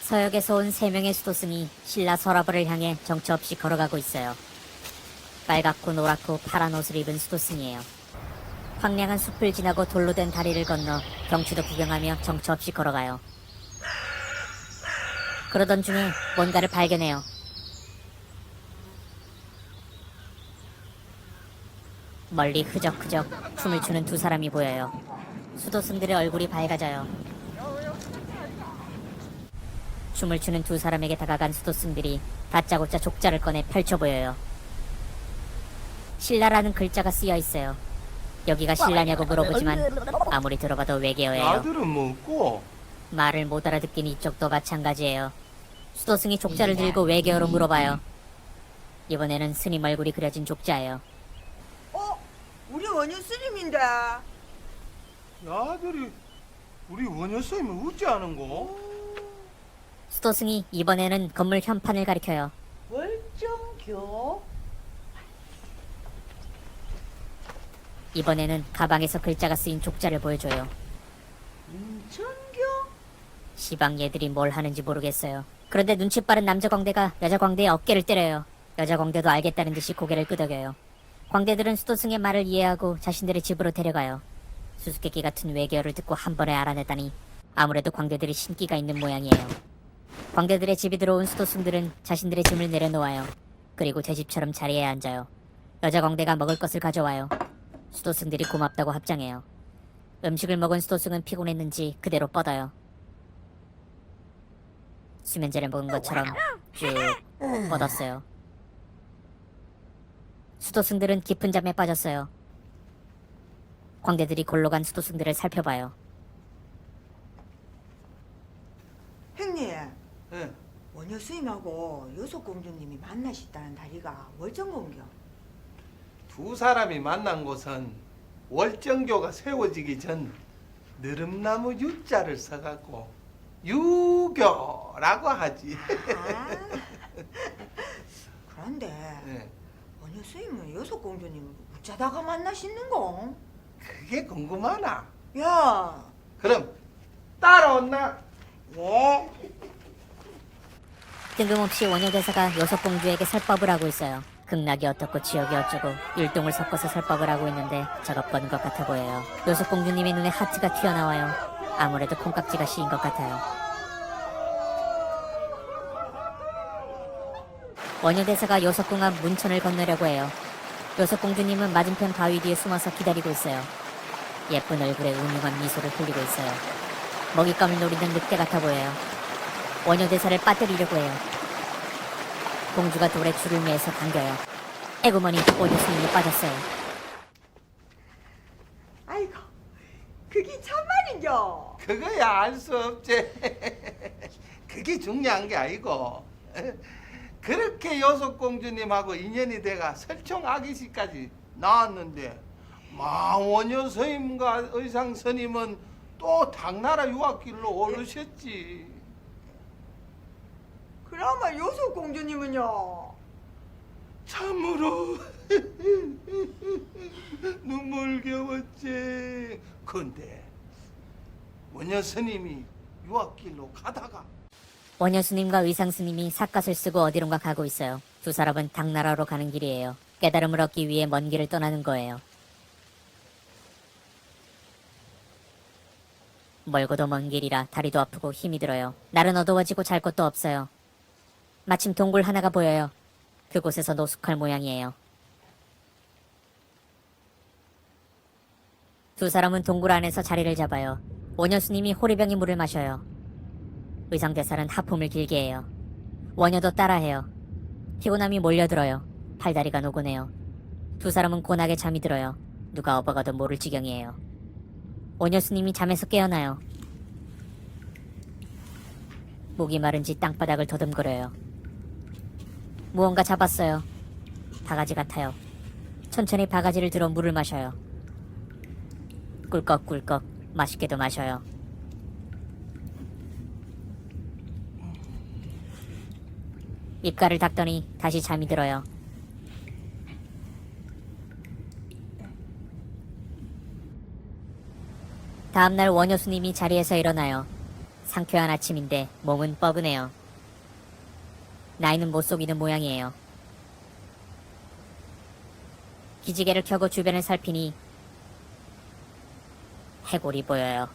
서역에서 온 3명의 수도승이 신라 서라벌을 향해 정처 없이 걸어가고 있어요. 빨갛고 노랗고 파란 옷을 입은 수도승이에요. 황량한 숲을 지나고 돌로 된 다리를 건너 경치도 구경하며 정처 없이 걸어가요. 그러던 중에 뭔가를 발견해요. 멀리 흐적흐적 춤을 추는 두 사람이 보여요. 수도승들의 얼굴이 밝아져요. 춤을 추는 두 사람에게 다가간 수도승들이 다짜고짜 족자를 꺼내 펼쳐 보여요. 신라라는 글자가 쓰여 있어요. 여기가 신라냐고 물어보지만 아무리 들어봐도 외계어예요. 아들은 뭐고? 말을 못 알아듣긴 이쪽도 마찬가지예요. 수도승이 족자를 들고 외계어로 물어봐요. 이번에는 스님 얼굴이 그려진 족자예요. 우리 원효 스님인데. 아들이 우리 원효 스님을 웃지 않은 거? 수도승이 이번에는 건물 현판을 가리켜요. 월정교? 이번에는 가방에서 글자가 쓰인 족자를 보여줘요. 인천교? 시방 얘들이 뭘 하는지 모르겠어요. 그런데 눈치 빠른 남자 광대가 여자 광대의 어깨를 때려요. 여자 광대도 알겠다는 듯이 고개를 끄덕여요. 광대들은 수도승의 말을 이해하고 자신들의 집으로 데려가요. 수수께끼 같은 외계어를 듣고 한 번에 알아냈다니 아무래도 광대들이 신기가 있는 모양이에요. 광대들의 집에 들어온 수도승들은 자신들의 짐을 내려놓아요. 그리고 제 집처럼 자리에 앉아요. 여자 광대가 먹을 것을 가져와요. 수도승들이 고맙다고 합장해요. 음식을 먹은 수도승은 피곤했는지 그대로 뻗어요. 수면제를 먹은 것처럼 쭉 뻗었어요. 수도승들은 깊은 잠에 빠졌어요. 광대들이 골로 간 수도승들을 살펴봐요. 형님, 예. 원효 스님하고 요속공주님이 만나셨다는 다리가 월정공교. 두 사람이 만난 곳은 월정교가 세워지기 전 느릅나무 유자를 써갖고 유교라고 하지. 그런데 예. 원효 스님은 요속공주님을 어쩌다가 만나시는 거? 그게 궁금하나? 야, 그럼 따라온나? 예. 뜬금없이 원효대사가 요석공주에게 설법을 하고 있어요. 극락이 어떻고 지옥이 어쩌고 율동을 섞어서 설법을 하고 있는데 작업거는 것 같아 보여요. 요석공주님의 눈에 하트가 튀어나와요. 아무래도 콩깍지가 씌인 것 같아요. 원효대사가 요석궁 앞 문천을 건너려고 해요. 요석공주님은 맞은편 바위 뒤에 숨어서 기다리고 있어요. 예쁜 얼굴에 운용한 미소를 흘리고 있어요. 먹잇감을 노리는 늑대 같아 보여요. 원효대사를 빠뜨리려고 해요. 공주가 돌에 줄을 매서 당겨요. 에구머니 원효스님이 빠졌어요. 아이고, 그게 참말인겨. 그거야 알 수 없지. 그게 중요한 게 아니고 그렇게 여석공주님하고 인연이 돼가 설총 아기씨까지 나왔는데 마원효 스님과 의상 스님은 또 당나라 유학길로 오르셨지. 그나마 요속공주님은요? 참으로 눈물겨웠지. 근데 원효 스님이 유학길로 가다가 원효스님과 의상스님이 삿갓을 쓰고 어디론가 가고 있어요. 두 사람은 당나라로 가는 길이에요. 깨달음을 얻기 위해 먼 길을 떠나는 거예요. 멀고도 먼 길이라 다리도 아프고 힘이 들어요. 날은 어두워지고 잘 곳도 없어요. 마침 동굴 하나가 보여요. 그곳에서 노숙할 모양이에요. 두 사람은 동굴 안에서 자리를 잡아요. 원효스님이 호리병이 물을 마셔요. 의상대사는 하품을 길게 해요. 원효도 따라해요. 피곤함이 몰려들어요. 팔다리가 노곤해요. 두 사람은 고나게 잠이 들어요. 누가 업어가도 모를 지경이에요. 원효스님이 잠에서 깨어나요. 목이 마른지 땅바닥을 더듬거려요. 무언가 잡았어요. 바가지 같아요. 천천히 바가지를 들어 물을 마셔요. 꿀꺽꿀꺽 맛있게도 마셔요. 입가를 닦더니 다시 잠이 들어요. 다음날 원효수님이 자리에서 일어나요. 상쾌한 아침인데 몸은 뻐근해요. 나이는 못 속이는 모양이에요. 기지개를 켜고 주변을 살피니 해골이 보여요.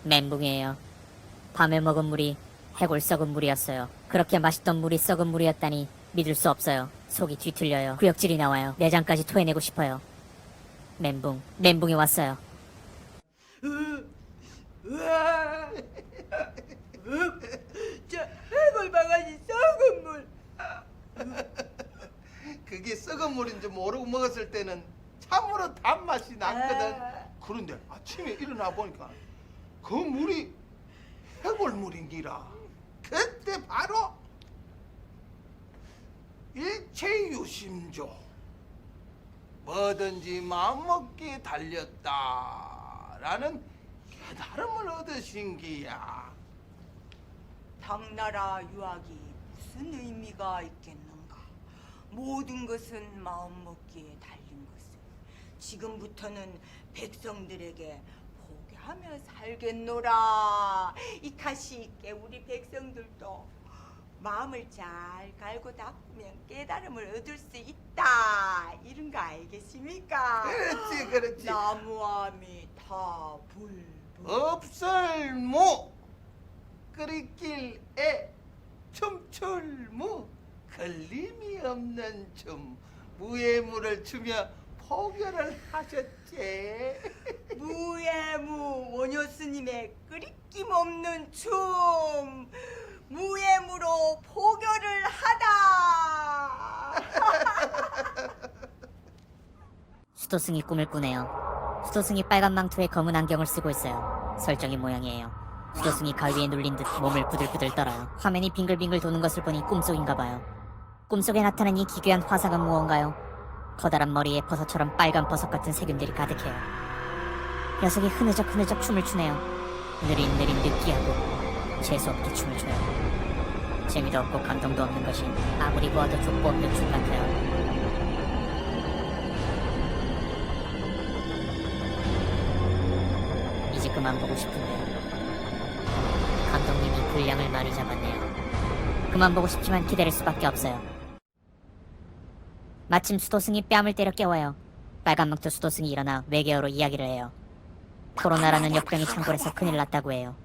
멘붕이에요. 밤에 먹은 물이 해골 썩은 물이었어요. 그렇게 맛있던 물이 썩은 물이었다니 믿을 수 없어요. 속이 뒤틀려요. 구역질이 나와요. 내장까지 토해내고 싶어요. 멘붕이 왔어요. 으아! 저 해골 바가지 썩은 물. 그게 썩은 물인지 모르고 먹었을 때는 참으로 단맛이 났거든. 아. 그런데 아침에 일어나 보니까 그 물이 해골물인기라. 그때 바로 일체유심조, 뭐든지 마음먹기에 달렸다라는 깨달음을 얻으신 기야. 당나라 유학이 무슨 의미가 있겠는가? 모든 것은 마음먹기에 달린 것을 지금부터는 백성들에게 포기하며 살겠노라. 이 가시 있게 우리 백성들도 마음을 잘 갈고 닦으면 깨달음을 얻을 수 있다. 이런 거 알겠습니까? 그렇지, 그렇지. 나무함이 다 불불. 없을무 끓이길에 춤출무, 걸림이 없는 춤, 무예무를 추며 포교를 하셨지. 무예무 원효스님의 끓이낌 없는 춤, 무예무로 포교를 하다. 수도승이 꿈을 꾸네요. 수도승이 빨간 망토에 검은 안경을 쓰고 있어요. 설정인 모양이에요. 수도승이 가위에 눌린 듯 몸을 부들부들 떨어요. 화면이 빙글빙글 도는 것을 보니 꿈속인가 봐요. 꿈속에 나타난 이 기괴한 화상은 무언가요? 커다란 머리에 버섯처럼 빨간 버섯 같은 세균들이 가득해요. 녀석이 흐느적 춤을 추네요. 느릿느릿 느끼하고 재수없게 춤을 춰요. 재미도 없고 감동도 없는 것이 아무리 보아도 족보 없는 춤 같아요. 이제 그만 보고 싶은데요. 감독님이 분량을 많이 잡았네요. 그만 보고 싶지만 기다릴 수밖에 없어요. 마침 수도승이 뺨을 때려 깨워요. 빨간망토 수도승이 일어나 외계어로 이야기를 해요. 코로나라는 역병이 창궐해서 큰일 났다고 해요.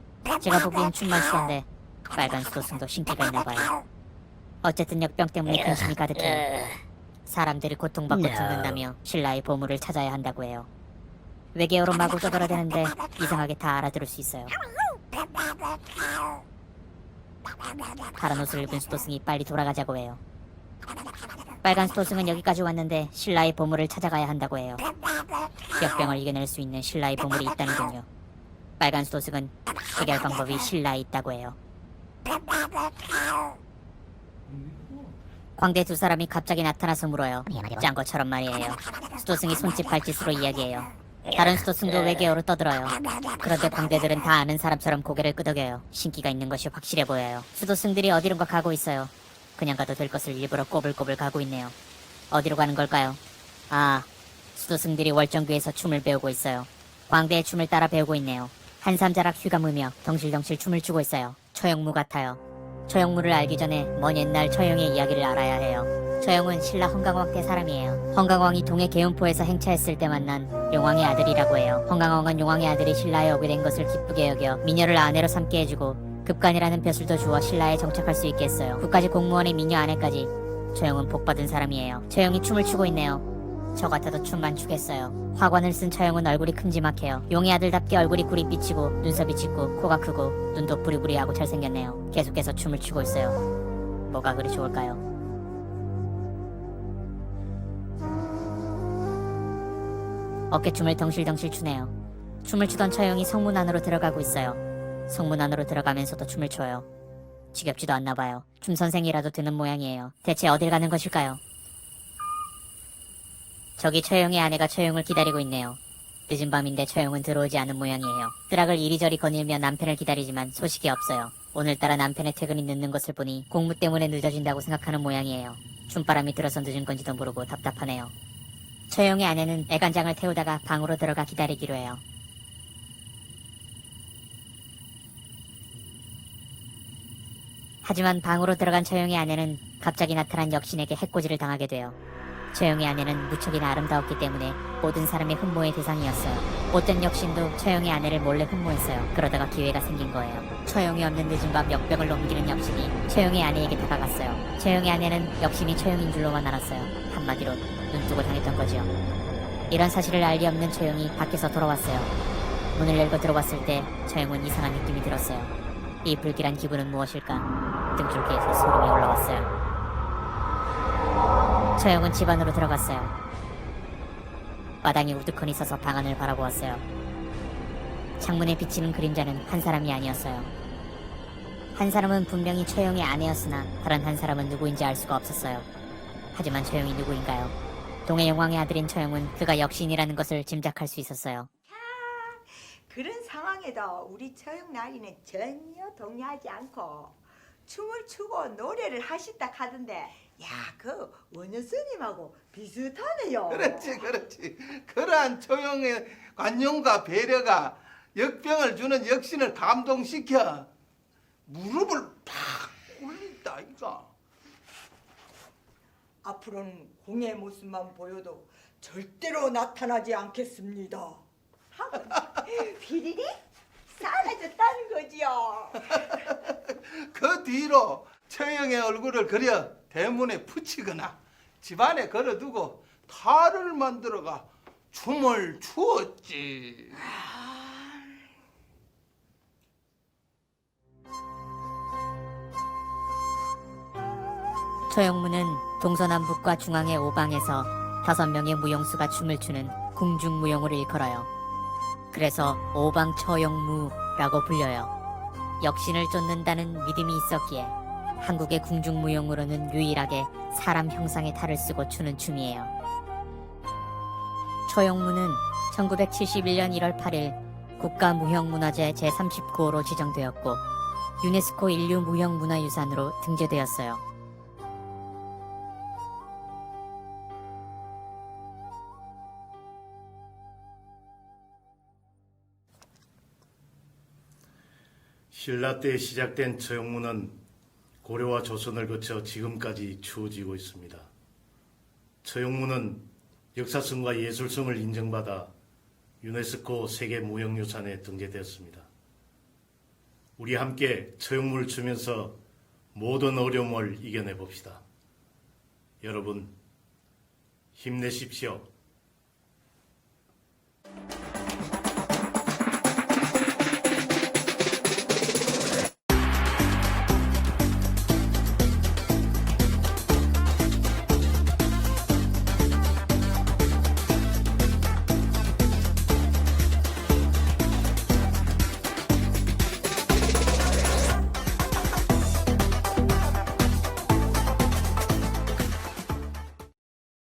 제가 보기엔 춤만 추던데 빨간 수도승도 신기가 있나봐요. 어쨌든 역병 때문에 근심이 가득해요. 사람들이 고통받고 죽는다며 신라의 보물을 찾아야 한다고 해요. 외계어로 마구 떠들어대는데 이상하게 다 알아들을 수 있어요. 파란 옷을 입은 수도승이 빨리 돌아가자고 해요. 빨간 수도승은 여기까지 왔는데 신라의 보물을 찾아가야 한다고 해요. 역병을 이겨낼 수 있는 신라의 보물이 있다는군요. 빨간 수도승은 해결 방법이 신라에 있다고 해요. 광대 두 사람이 갑자기 나타나서 물어요. 짠 것처럼 말이에요. 수도승이 손짓 발짓으로 이야기해요. 다른 수도승도 외계어로 떠들어요. 그런데 광대들은 다 아는 사람처럼 고개를 끄덕여요. 신기가 있는 것이 확실해 보여요. 수도승들이 어디론가 가고 있어요. 그냥 가도 될 것을 일부러 꼬불꼬불 가고 있네요. 어디로 가는 걸까요? 아, 수도승들이 월정교에서 춤을 배우고 있어요. 광대의 춤을 따라 배우고 있네요. 한삼자락 휘감으며 덩실덩실 춤을 추고 있어요. 처형무 같아요. 처형무를 알기 전에 먼 옛날 처형의 이야기를 알아야 해요. 처형은 신라 헌강왕 때 사람이에요. 헌강왕이 동해 계운포에서 행차했을 때 만난 용왕의 아들이라고 해요. 헌강왕은 용왕의 아들이 신라에 오게 된 것을 기쁘게 여겨 미녀를 아내로 삼게 해주고 급간이라는 벼슬도 주어 신라에 정착할 수 있게 했어요. 국가지 공무원의 미녀 아내까지. 처형은 복받은 사람이에요. 처형이 춤을 추고 있네요. 저 같아도 춤만 추겠어요. 화관을 쓴 처형은 얼굴이 큼지막해요. 용의 아들답게 얼굴이 구릿빛이고 눈썹이 짙고 코가 크고 눈도 부리부리하고 잘생겼네요. 계속해서 춤을 추고 있어요. 뭐가 그리 좋을까요? 어깨춤을 덩실덩실 추네요. 춤을 추던 처형이 성문 안으로 들어가고 있어요. 성문 안으로 들어가면서도 춤을 춰요. 지겹지도 않나봐요. 춤 선생이라도 되는 모양이에요. 대체 어딜 가는 것일까요? 저기 처형의 아내가 처형을 기다리고 있네요. 늦은 밤인데 처형은 들어오지 않은 모양이에요. 뜰악을 이리저리 거닐며 남편을 기다리지만 소식이 없어요. 오늘따라 남편의 퇴근이 늦는 것을 보니 공무 때문에 늦어진다고 생각하는 모양이에요. 춤바람이 들어서 늦은 건지도 모르고 답답하네요. 처형의 아내는 애간장을 태우다가 방으로 들어가 기다리기로 해요. 하지만 방으로 들어간 처형의 아내는 갑자기 나타난 역신에게 해코지를 당하게 돼요. 처형의 아내는 무척이나 아름다웠기 때문에 모든 사람의 흠모의 대상이었어요. 못된 역신도 처형의 아내를 몰래 흠모했어요. 그러다가 기회가 생긴 거예요. 처형이 없는 늦은 밤 역병을 넘기는 역신이 처형의 아내에게 다가갔어요. 처형의 아내는 역신이 처형인 줄로만 알았어요. 한마디로 눈뜨고 당했던 거죠. 이런 사실을 알 리 없는 처형이 밖에서 돌아왔어요. 문을 열고 들어왔을 때 처형은 이상한 느낌이 들었어요. 이 불길한 기분은 무엇일까? 등줄기에서 소름이 올라왔어요. 처형은 집 안으로 들어갔어요. 마당에 우두커니 서서 방 안을 바라보았어요. 창문에 비치는 그림자는 한 사람이 아니었어요. 한 사람은 분명히 처형의 아내였으나 다른 한 사람은 누구인지 알 수가 없었어요. 하지만 처형이 누구인가요? 동해 영왕의 아들인 처형은 그가 역신이라는 것을 짐작할 수 있었어요. 그런 상황에도 우리 처형 나리는 전혀 동요하지 않고 춤을 추고 노래를 하신다 하던데, 야, 그 원효 스님하고 비슷하네요. 그렇지. 그러한 처형의 관용과 배려가 역병을 주는 역신을 감동시켜 무릎을 팍 꿇린다 이거. 앞으로는 공의 모습만 보여도 절대로 나타나지 않겠습니다. 하고 비리리 사라졌다는 거지요. 그 뒤로 처형의 얼굴을 그려 대문에 붙이거나 집안에 걸어두고 탈을 만들어가 춤을 추었지. 처형문은 동서남북과 중앙의 5방에서 5명의 무용수가 춤을 추는 궁중무용을 일컬어요. 그래서 오방처형무라고 불려요. 역신을 쫓는다는 믿음이 있었기에 한국의 궁중무용으로는 유일하게 사람 형상의 탈을 쓰고 추는 춤이에요. 처형무는 1971년 1월 8일 국가무형문화재 제39호로 지정되었고 유네스코 인류무형문화유산으로 등재되었어요. 신라 때 시작된 처형문은 고려와 조선을 거쳐 지금까지 추어지고 있습니다. 처형문은 역사성과 예술성을 인정받아 유네스코 세계무형유산에 등재되었습니다. 우리 함께 처형문을 추면서 모든 어려움을 이겨내 봅시다. 여러분, 힘내십시오.